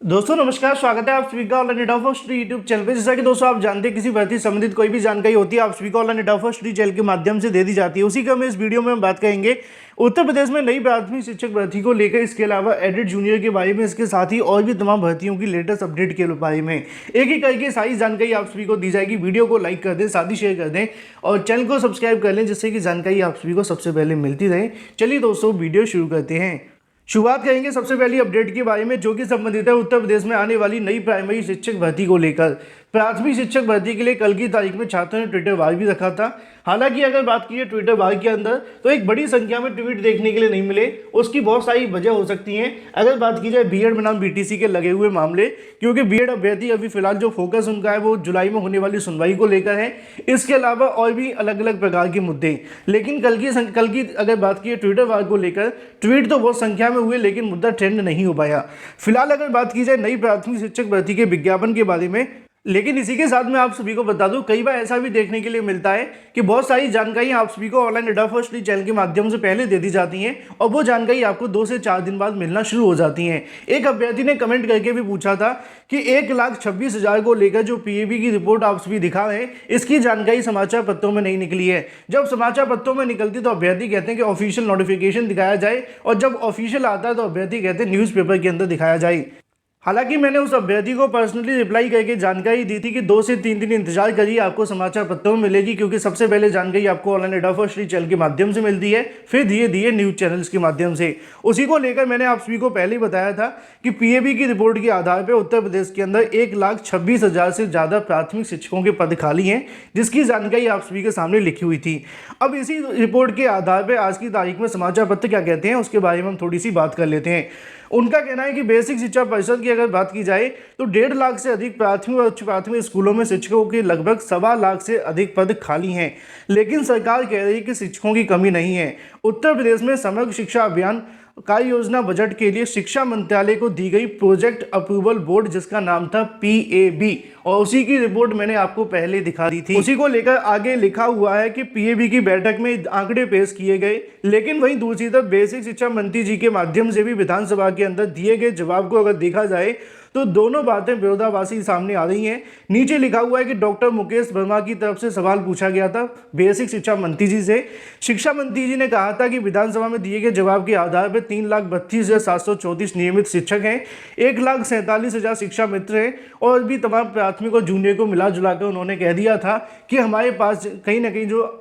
दोस्तों नमस्कार, स्वागत है आप सभी का online data first YouTube channel पे। जैसा कि दोस्तों आप जानते हैं किसी भर्ती संबंधित कोई भी जानकारी होती है आप सभी को ऑनलाइन डेटा फर्स्ट चैनल के माध्यम से दे दी जाती है। उसी का हम इस वीडियो में हम बात करेंगे उत्तर प्रदेश में नई प्राथमिक शिक्षक भर्ती को लेकर, इसके अलावा एडेड जूनियर के बारे में, इसके साथ ही और भी तमाम भर्तियों की लेटेस्ट अपडेट के बारे में एक ही करके सारी जानकारी आप सभी को दी जाएगी। वीडियो को लाइक कर दें, साथ ही शेयर कर दें और चैनल को सब्सक्राइब कर लें, जिससे कि जानकारी आप सभी को सबसे पहले मिलती रहे। चलिए दोस्तों वीडियो शुरू करते हैं। शुरुआत करेंगे सबसे पहली अपडेट के बारे में, जो कि संबंधित है उत्तर प्रदेश में आने वाली नई प्राइमरी शिक्षक भर्ती को लेकर। प्राथमिक शिक्षक भर्ती के लिए कल की तारीख में छात्रों ने ट्विटर वार भी रखा था। हालांकि अगर बात की है ट्विटर वार के अंदर, तो एक बड़ी संख्या में ट्वीट देखने के लिए नहीं मिले। उसकी बहुत सारी वजह हो सकती हैं। अगर बात की जाए बीएड बनाम बीटीसी के लगे हुए मामले, क्योंकि बीएड अभ्यर्थी अभी फिलहाल जो फोकस उनका है वो जुलाई में होने वाली सुनवाई को लेकर है। इसके अलावा और भी अलग अलग प्रकार के मुद्दे। लेकिन कल की अगर बात की है ट्विटर वार को लेकर, ट्वीट तो बहुत संख्या में हुए लेकिन मुद्दा ट्रेंड नहीं हो पाया। फिलहाल अगर बात की जाए नई प्राथमिक शिक्षक भर्ती के विज्ञापन के बारे में, लेकिन इसी के साथ मैं आप सभी को बता दूं, कई बार ऐसा भी देखने के लिए मिलता है कि बहुत सारी जानकारी आप सभी को ऑनलाइन डेटा फर्स्ट चैनल के माध्यम से पहले दे दी जाती हैं और वो जानकारी आपको 2 से 4 दिन बाद मिलना शुरू हो जाती हैं। एक अभ्यर्थी ने कमेंट करके भी पूछा था कि 1,26,000 को लेकर जो पीएबी की रिपोर्ट आप सभी दिखा रहे हैं, इसकी जानकारी समाचार पत्रों में नहीं निकली है। जब समाचार पत्रों में निकलती तो अभ्यर्थी कहते हैं कि ऑफिशियल नोटिफिकेशन दिखाया जाए, और जब ऑफिशियल आता है तो अभ्यर्थी कहते हैं न्यूज़पेपर के अंदर दिखाया जाए। हालांकि मैंने उस अभ्यर्थी को पर्सनली रिप्लाई करके जानकारी दी थी कि 2 से 3 दिन इंतजार करिए, आपको समाचार पत्रों में मिलेगी, क्योंकि सबसे पहले जानकारी आपको ऑनलाइन डेटा फर्स्ट चैनल के माध्यम से मिलती है, फिर धीरे धीरे न्यूज़ चैनल्स के माध्यम से। उसी को लेकर मैंने आप सभी को पहले ही बताया था कि पीएबी की रिपोर्ट के आधार पर उत्तर प्रदेश के अंदर 1,26,000 से ज़्यादा प्राथमिक शिक्षकों के पद खाली हैं, जिसकी जानकारी आप सभी के सामने लिखी हुई थी। अब इसी रिपोर्ट के आधार पर आज की तारीख में समाचार पत्र क्या कहते हैं उसके बारे में हम थोड़ी सी बात कर लेते हैं। उनका कहना है कि बेसिक शिक्षा परिषद की अगर बात की जाए तो 1.5 लाख से अधिक प्राथमिक और उच्च प्राथमिक स्कूलों में शिक्षकों के लगभग 1.25 लाख से अधिक पद खाली हैं। लेकिन सरकार कह रही है कि शिक्षकों की कमी नहीं है। उत्तर प्रदेश में समग्र शिक्षा अभियान कार्य योजना बजट के लिए शिक्षा मंत्रालय को दी गई प्रोजेक्ट अप्रूवल बोर्ड, जिसका नाम था पीएबी, और उसी की रिपोर्ट मैंने आपको पहले दिखा दी थी। उसी को लेकर आगे लिखा हुआ है कि पीएबी की बैठक में आंकड़े पेश किए गए, लेकिन वहीं दूसरी तरफ बेसिक शिक्षा मंत्री जी के माध्यम से भी विधानसभा के अंदर दिए गए जवाब को अगर देखा जाए तो दोनों बातें विरोधाभासी सामने आ रही हैं। नीचे लिखा हुआ है कि डॉक्टर मुकेश वर्मा की तरफ से सवाल पूछा गया था बेसिक शिक्षा मंत्री जी से। शिक्षा मंत्री जी ने कहा था कि विधानसभा में दिए गए जवाब के आधार पर 3,32,734 नियमित शिक्षक हैं, 1,47,000 शिक्षा मित्र हैं, और भी तमाम प्राथमिक और जूनियर को मिला जुलाकर उन्होंने कह दिया था कि हमारे पास कहीं ना कहीं जो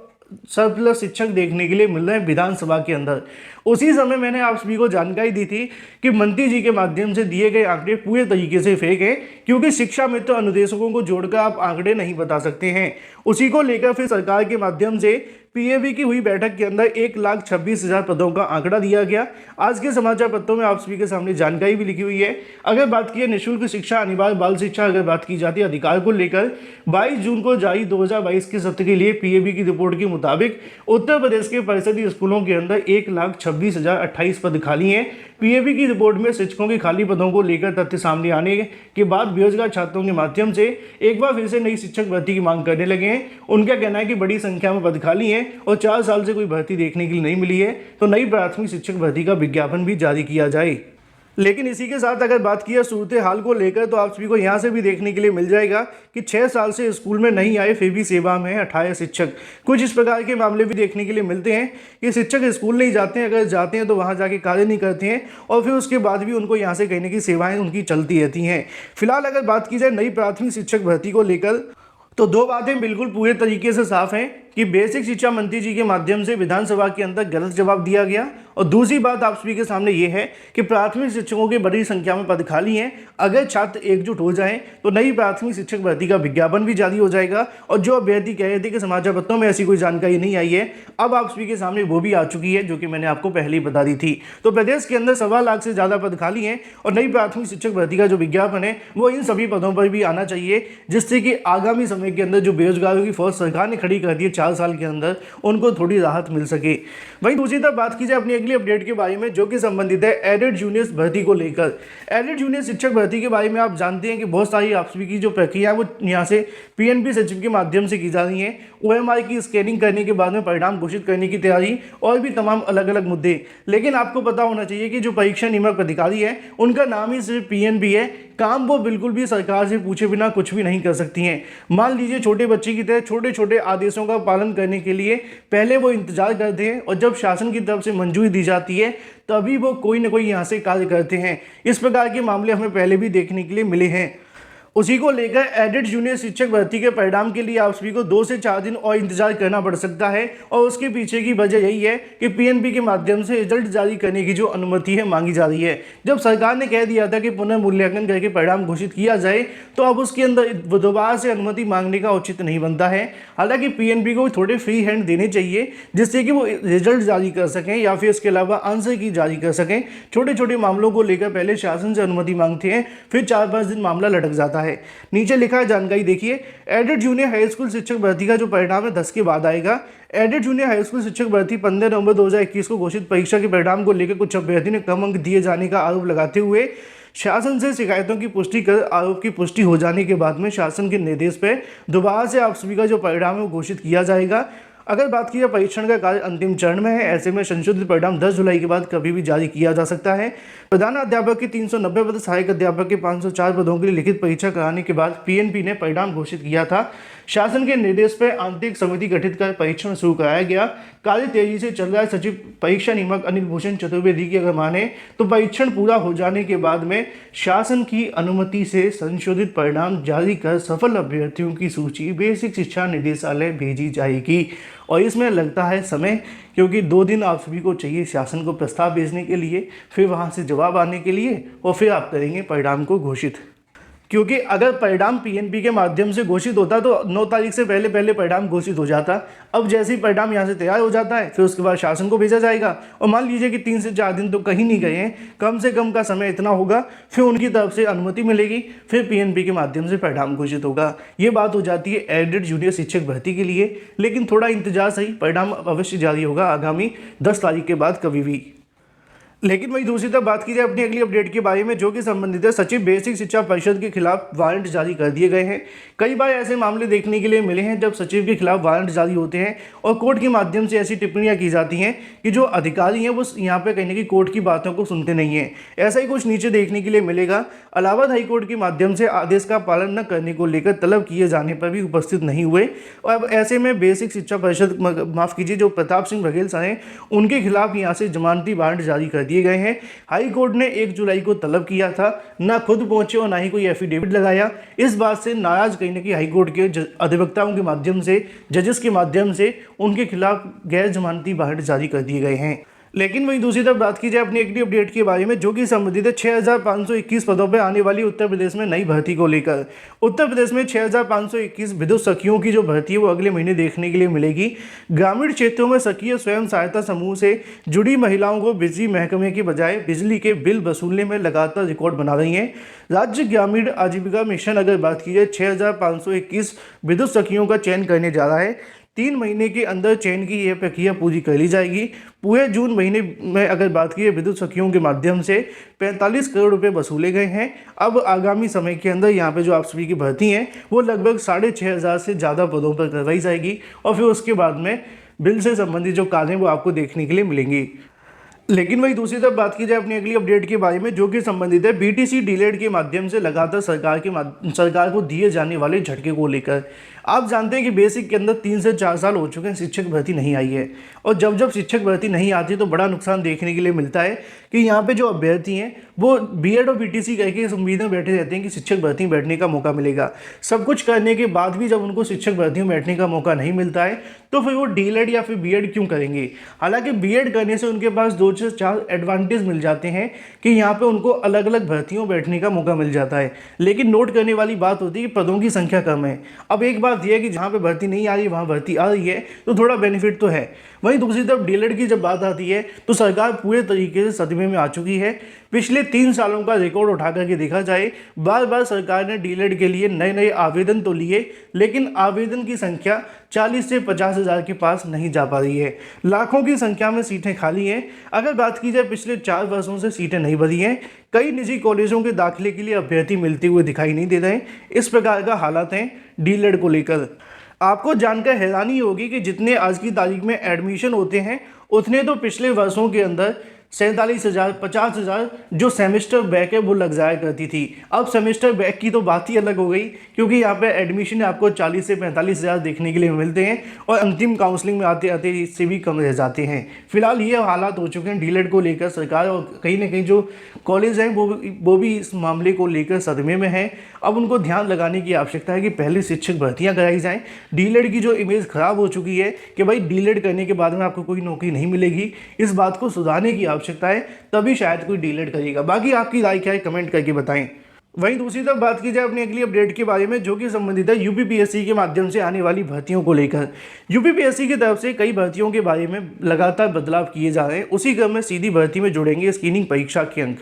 सरप्लस शिक्षक देखने के लिए मिल रहे हैं विधानसभा के अंदर। उसी समय मैंने आप सभी को जानकारी दी थी कि मंत्री जी के माध्यम से दिए गए आंकड़े पूरे तरीके से फेक हैं, क्योंकि शिक्षा मित्र अनुदेशकों को जोड़कर आप आंकड़े नहीं बता सकते हैं। उसी को लेकर फिर सरकार के माध्यम से पीएबी की हुई बैठक के अंदर 1,26,000 पदों का आंकड़ा दिया गया। आज के समाचार पत्रों में आप सभी के सामने जानकारी भी लिखी हुई है। अगर बात की है निःशुल्क शिक्षा, अनिवार्य बाल शिक्षा, अगर बात की जाती है अधिकार को लेकर, 22 जून को जारी 2022 के सत्र के लिए पीएबी की रिपोर्ट के मुताबिक उत्तर प्रदेश के परिषदीय स्कूलों के अंदर 1,26,028 पद खाली हैं। पीएबी की रिपोर्ट में शिक्षकों के खाली पदों को लेकर तथ्य सामने आने के बाद बेरोजगार छात्रों के माध्यम से एक बार फिर से नई शिक्षक भर्ती की मांग करने लगे हैं। उनका कहना है कि बड़ी संख्या में पद खाली हैं और 4 साल से कोई भर्ती देखने के लिए नहीं मिली है, तो नई प्राथमिक शिक्षक भर्ती का विज्ञापन भी जारी किया जाए। लेकिन इसी के साथ अगर बात की है सूरत हाल को लेकर, तो आप सभी को यहाँ से भी देखने के लिए मिल जाएगा कि 6 साल से स्कूल में नहीं आए फिर भी सेवा में 18 शिक्षक। कुछ इस प्रकार के मामले भी देखने के लिए मिलते हैं कि शिक्षक स्कूल नहीं जाते हैं, अगर जाते हैं तो वहाँ जाके कार्य नहीं करते हैं, और फिर उसके बाद भी उनको यहाँ से कहने की सेवाएँ उनकी चलती रहती हैं। फिलहाल अगर बात की जाए नई प्राथमिक शिक्षक भर्ती को लेकर, तो 2 बातें बिल्कुल पूरे तरीके से साफ हैं कि बेसिक शिक्षा मंत्री जी के माध्यम से विधानसभा के अंदर गलत जवाब दिया गया, और दूसरी बात आप सभी के सामने ये है कि प्राथमिक शिक्षकों की बड़ी संख्या में पद खाली हैं। अगर छात्र एकजुट हो जाएं तो नई प्राथमिक शिक्षक भर्ती का विज्ञापन भी जारी हो जाएगा, और जो अभ्यर्थी कह रहे थे कि समाचार पत्रों में ऐसी कोई जानकारी नहीं आई है, अब आप सभी के सामने वो भी आ चुकी है, जो कि मैंने आपको पहले ही बता दी थी। तो प्रदेश के अंदर 1.25 लाख से ज़्यादा पद खाली हैं, और नई प्राथमिक शिक्षक भर्ती का जो विज्ञापन है वो इन सभी पदों पर भी आना चाहिए, जिससे कि आगामी समय के अंदर जो बेरोजगारों की फौज सरकार ने खड़ी कर दी है 4 साल के अंदर, उनको थोड़ी राहत मिल सके। वहीं दूसरी तरफ बात की जाए अपनी अगली अपडेट के बारे में, जो कि संबंधित है एडेड जूनियर भर्ती को लेकर। एडेड जूनियर शिक्षक भर्ती के बारे में आप जानते हैं कि बहुत सारी आप सभी की जो प्रक्रिया है वो यहाँ से पीएनबी सचिव के माध्यम से की जा रही है। ओएमआर की स्कैनिंग करने के बाद में परिणाम घोषित करने की तैयारी और भी तमाम अलग अलग मुद्दे। लेकिन आपको पता होना चाहिए कि जो परीक्षा नियामक अधिकारी है उनका नाम ही सिर्फ पीएनबी है, काम वो बिल्कुल भी सरकार से पूछे बिना कुछ भी नहीं कर सकती हैं। मान लीजिए छोटे बच्चे की तरह छोटे छोटे आदेशों का पालन करने के लिए पहले वो इंतजार करते हैं और जब शासन की तरफ से मंजूरी दी जाती है तभी वो कोई ना कोई यहाँ से कार्य करते हैं। इस प्रकार के मामले हमें पहले भी देखने के लिए मिले हैं। उसी को लेकर एडेड जूनियर शिक्षक भर्ती के परिणाम के लिए आप सभी को 2 से 4 दिन और इंतजार करना पड़ सकता है और उसके पीछे की वजह यही है कि पीएनबी के माध्यम से रिजल्ट जारी करने की जो अनुमति है मांगी जा रही है। जब सरकार ने कह दिया था कि पुनर्मूल्यांकन करके परिणाम घोषित किया जाए तो अब उसके अंदर दोबारा से अनुमति मांगने का उचित नहीं बनता है। हालांकि पीएनबी को थोड़े फ्री हैंड देने चाहिए जिससे कि वो रिजल्ट जारी कर सकें या फिर इसके अलावा आंसर की जारी कर सकें। छोटे छोटे मामलों को लेकर पहले शासन से अनुमति मांगते हैं, फिर 4-5 दिन मामला लटक जाता है। नीचे लिखा है जानकारी देखिए। एडेड जूनियर हाई स्कूल शिक्षक भर्ती का जो परिणाम है 10 के बाद आएगा। एडेड जूनियर हाई स्कूल शिक्षक भर्ती 15 नवंबर 2021 को घोषित परीक्षा के परिणाम को लेकर कुछ अभ्यर्थी ने कम अंक दिए जाने का आरोप लगाते हुए शासन से शिकायतों की पुष्टि कर आरोप की पुष्टि हो जाने के बाद में शासन के निर्देश पर दोबारा से आप सभी का जो परिणाम है वो घोषित किया जाएगा। अगर बात की जाए परीक्षण का कार्य अंतिम चरण में है, ऐसे में संशोधित परिणाम 10 जुलाई के बाद कभी भी जारी किया जा सकता है। प्रधान अध्यापक के 390 पद, सहायक अध्यापक के 504 पदों के लिए लिखित परीक्षा कराने के बाद पीएनबी ने परिणाम घोषित किया था। शासन के निर्देश पर आंतरिक समिति गठित कर परीक्षण शुरू कराया गया। कार्य तेजी से चल रहा है। सचिव परीक्षा नियामक अनिल भूषण चतुर्वेदी की अगर माने तो परीक्षण पूरा हो जाने के बाद में शासन की अनुमति से संशोधित परिणाम जारी कर सफल अभ्यर्थियों की सूची बेसिक शिक्षा निदेशालय भेजी जाएगी। और इसमें लगता है समय, क्योंकि 2 दिन आप सभी को चाहिए शासन को प्रस्ताव भेजने के लिए, फिर वहाँ से जवाब आने के लिए और फिर आप करेंगे परिणाम को घोषित। क्योंकि अगर परिणाम पीएनबी के माध्यम से घोषित होता तो 9 तारीख से पहले पहले परिणाम घोषित हो जाता। अब जैसे ही परिणाम यहाँ से तैयार हो जाता है फिर उसके बाद शासन को भेजा जाएगा और मान लीजिए कि 3 से 4 दिन तो कहीं नहीं गए हैं, कम से कम का समय इतना होगा, फिर उनकी तरफ से अनुमति मिलेगी, फिर पीएनबी के माध्यम से परिणाम घोषित होगा। ये बात हो जाती है एडेड जूनियर शिक्षक भर्ती के लिए। लेकिन थोड़ा इंतजार सही, परिणाम अवश्य जारी होगा आगामी 10 तारीख के बाद कभी भी। लेकिन वही दूसरी तरफ बात की जाए अपनी अगली अपडेट के बारे में जो कि संबंधित है सचिव बेसिक शिक्षा परिषद के खिलाफ वारंट जारी कर दिए गए हैं। कई बार ऐसे मामले देखने के लिए मिले हैं जब सचिव के खिलाफ वारंट जारी होते हैं और कोर्ट के माध्यम से ऐसी टिप्पणियां की जाती हैं कि जो अधिकारी हैं वो यहाँ पे कहीं ना कहीं कोर्ट की बातों को सुनते नहीं हैं। ऐसा ही कुछ नीचे देखने के लिए मिलेगा। इलाहाबाद हाईकोर्ट के माध्यम से आदेश का पालन न करने को लेकर तलब किए जाने पर भी उपस्थित नहीं हुए और अब ऐसे में बेसिक शिक्षा परिषद माफ कीजिए जो प्रताप सिंह बघेल सर हैं उनके खिलाफ यहाँ से जमानती वारंट जारी कर दिए गए हैं। हाई कोर्ट ने 1 जुलाई को तलब किया था, ना खुद पहुंचे और ना ही कोई एफिडेविट लगाया। इस बात से नाराज कहीं ना कहीं हाई कोर्ट के अधिवक्ताओं के माध्यम से, जजेस के माध्यम से उनके खिलाफ गैर जमानती वारंट जारी कर दिए गए हैं। लेकिन वहीं दूसरी तरफ बात की जाए अपनी अगली अपडेट के बारे में जो कि संबंधित है 6521 पदों पर आने वाली उत्तर प्रदेश में नई भर्ती को लेकर। उत्तर प्रदेश में 6521 विद्युत सखियों की जो भर्ती है वो अगले महीने देखने के लिए मिलेगी। ग्रामीण क्षेत्रों में सखी स्वयं सहायता समूह से जुड़ी महिलाओं को बिजली महकमे के बजाय बिजली के बिल वसूलने में लगातार रिकॉर्ड बना रही हैं। राज्य ग्रामीण आजीविका मिशन अगर बात की जाए 6521 विद्युत सखियों का चयन करने जा रहा है। 3 महीने के अंदर चयन की यह प्रक्रिया पूरी कर ली जाएगी। पूरे जून महीने में अगर बात की विद्युत सखियों के माध्यम से 45 करोड़ रुपए वसूले गए हैं। अब आगामी समय के अंदर यहाँ पे जो आप सभी की भर्ती हैं वो लगभग 6500 से ज़्यादा पदों पर करवाई जाएगी और फिर उसके बाद में बिल से संबंधित जो कार्य हैं वो आपको देखने के लिए मिलेंगी। लेकिन वही दूसरी तरफ बात की जाए अपनी अगली अपडेट के बारे में जो कि संबंधित है बीटीसी डीलेड के माध्यम से लगातार सरकार को दिए जाने वाले झटके को लेकर। आप जानते हैं कि बेसिक के अंदर 3 से 4 साल हो चुके हैं शिक्षक भर्ती नहीं आई है और जब शिक्षक भर्ती नहीं आती तो बड़ा नुकसान देखने के लिए मिलता है कि यहाँ पे जो अभ्यर्थी हैं वो बीएड और बीटीसी करके इस उम्मीद में बैठे रहते हैं कि शिक्षक भर्ती में बैठने का मौका मिलेगा। सब कुछ करने के बाद भी जब उनको शिक्षक भर्ती में बैठने का मौका नहीं मिलता है तो फिर वो डीलेड या फिर बीएड क्यों करेंगे। हालांकि बीएड करने से उनके पास 2 से 4 एडवांटेज मिल जाते हैं कि यहाँ पे उनको अलग अलग भर्तियों में बैठने का मौका मिल जाता है। लेकिन नोट करने वाली बात होती है कि पदों की संख्या कम है। अब एक बात यह है कि जहाँ पे भर्ती नहीं आ रही वहाँ भर्ती आ रही है तो थोड़ा बेनिफिट तो है। वहीं दूसरी तरफ डीलेड की जब बात आती है तो सरकार पूरे तरीके से सदमे में आ चुकी है। पिछले 3 सालों का रिकॉर्ड उठा करके देखा जाए बार बार सरकार ने डीलेड के लिए नए नए आवेदन तो लिए लेकिन आवेदन की संख्या 40 से 50 हज़ार के पास नहीं जा पा रही है। लाखों की संख्या में सीटें खाली हैं। अगर बात की जाए पिछले 4 वर्षों से सीटें नहीं भरी हैं। कई निजी कॉलेजों के दाखिले के लिए अभ्यर्थी मिलते हुए दिखाई नहीं दे रहे। इस प्रकार का हालात हैं डीलेड को लेकर। आपको जानकर हैरानी होगी कि जितने आज की तारीख में एडमिशन होते हैं उतने तो पिछले वर्षों के अंदर 47,000, 50,000 जो सेमेस्टर बैक है वो लग जाया करती थी। अब सेमेस्टर बैक की तो बात ही अलग हो गई, क्योंकि यहाँ पे एडमिशन आपको 40 से 45,000 देखने के लिए मिलते हैं और अंतिम काउंसलिंग में आते आते इससे भी कम रह जाते हैं। फिलहाल ये हालात हो चुके हैं डीलेड को लेकर सरकार, और कहीं ना कहीं जो कॉलेज हैं वो भी इस मामले को लेकर सदमे में है। अब उनको ध्यान लगाने की आवश्यकता है कि पहले शिक्षक भर्तियाँ कराई जाएँ। डीलेड की जो इमेज खराब हो चुकी है कि भाई डीलेड करने के बाद में आपको कोई नौकरी नहीं मिलेगी, इस बात को सुधारने की आवश्यकता है, तभी शायद कोई डीलेड करेगा। बाकी आपकी राय क्या है, कमेंट करके बताएं। वहीं दूसरी तरफ बात की जाए अपनी अगली अपडेट के बारे में, जो कि संबंधित है यूपीपीएससी के माध्यम से आने वाली भर्तियों को लेकर। यूपीपीएससी की तरफ से कई भर्तियों के बारे में लगातार बदलाव किए जा रहे हैं। उसी क्रम में सीधी भर्ती में जुड़ेंगे स्क्रीनिंग परीक्षा के अंक।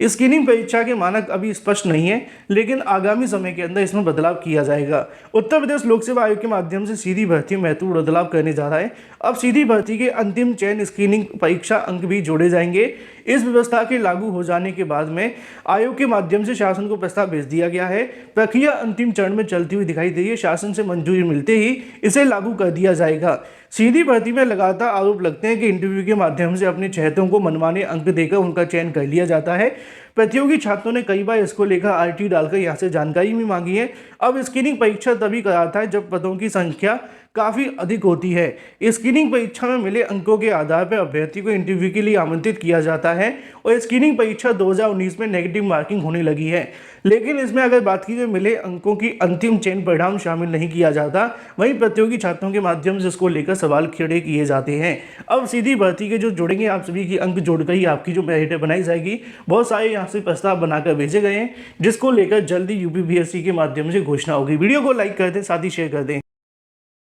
स्क्रीनिंग परीक्षा के मानक अभी स्पष्ट नहीं है, लेकिन आगामी समय के अंदर इसमें बदलाव किया जाएगा। उत्तर प्रदेश लोक सेवा आयोग के माध्यम से सीधी भर्ती में महत्वपूर्ण बदलाव करने जा रहा है। अब सीधी भर्ती के अंतिम चयन स्क्रीनिंग परीक्षा अंक भी जोड़े जाएंगे। इस व्यवस्था के लागू हो जाने के बाद में आयोग के माध्यम से शासन को प्रस्ताव भेज दिया गया है। प्रक्रिया अंतिम चरण में चलती हुई दिखाई दे रही है। शासन से मंजूरी मिलते ही इसे लागू कर दिया जाएगा। सीधी भर्ती में लगातार आरोप लगते हैं कि इंटरव्यू के माध्यम से अपने चहेतों को मनमाने अंक देकर उनका चयन कर लिया जाता है। प्रतियोगी छात्रों ने कई बार इसको लेकर आरटी डालकर यहाँ से जानकारी भी मांगी है। अब स्क्रीनिंग परीक्षा तभी कराता है जब पदों की संख्या काफ़ी अधिक होती है। स्क्रीनिंग परीक्षा में मिले अंकों के आधार पर अभ्यर्थी को इंटरव्यू के लिए आमंत्रित किया जाता है और स्क्रीनिंग परीक्षा 2019 में नेगेटिव मार्किंग होने लगी है, लेकिन इसमें अगर बात की जाए मिले अंकों की अंतिम चयन परिणाम शामिल नहीं किया जाता। वहीं प्रतियोगी छात्रों के माध्यम से इसको लेकर सवाल खड़े किए जाते हैं। अब सीधी भर्ती के जो जुड़ेंगे आप सभी की अंक जोड़कर ही आपकी जो मेरिट बनाई जाएगी। बहुत सारे यहाँ से प्रस्ताव बनाकर भेजे गए हैं, जिसको लेकर जल्दी यूपीपीएससी के माध्यम से घोषणा होगी। वीडियो को लाइक कर दें, साथ ही शेयर कर दें।